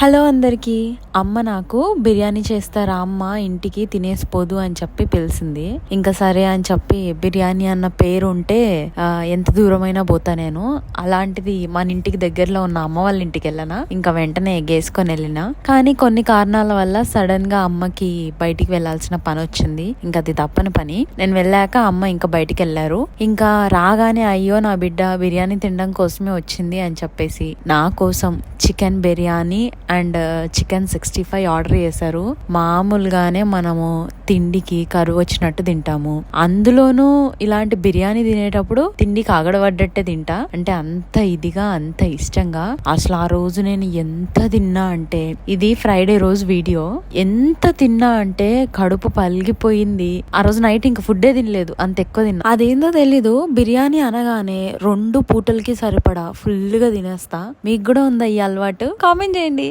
Hello అందరికీ. అమ్మ నాకు బిర్యానీ చేస్తారా అమ్మ, ఇంటికి తినేసిపోదు అని చెప్పి పిలిచింది. ఇంకా సరే అని చెప్పి బిర్యానీ అన్న పేరు ఉంటే ఎంత దూరమైనా పోతా నేను. అలాంటిది మన ఇంటికి దగ్గరలో ఉన్న అమ్మ వాళ్ళ ఇంటికి వెళ్ళనా, ఇంకా వెంటనే ఎగ్గేసుకొని వెళ్ళినా. కానీ కొన్ని కారణాల వల్ల సడన్ గా అమ్మకి బయటికి వెళ్లాల్సిన పని వచ్చింది. ఇంకా అది తప్పని పని. నేను వెళ్ళాక అమ్మ ఇంకా బయటికి వెళ్ళారు. ఇంకా రాగానే అయ్యో నా బిడ్డ బిర్యానీ తినడం కోసమే వచ్చింది అని చెప్పేసి నా కోసం chicken biryani and chicken 65 order చేశారు. మామూలుగానే మనము తిండికి కరువు వచ్చినట్టు తింటాము, అందులోనూ ఇలాంటి బిర్యానీ తినేటప్పుడు తిండికి ఆగడపడ్డట్టే తింటా. అంటే అంత ఇదిగా అంత ఇష్టంగా. అసలు ఆ రోజు నేను ఎంత తిన్నా అంటే, ఇది ఫ్రైడే రోజు వీడియో, ఎంత తిన్నా అంటే కడుపు పలిగిపోయింది. ఆ రోజు నైట్ ఇంకా ఫుడ్డే తినలేదు, అంత ఎక్కువ తిన్నా. అదేందో తెలీదు, బిర్యానీ అనగానే 2 పూటలకి సరిపడా ఫుల్ గా తినేస్తా. మీకు కూడా ఉందా ఈ అలవాటు? కామెంట్ చేయండి.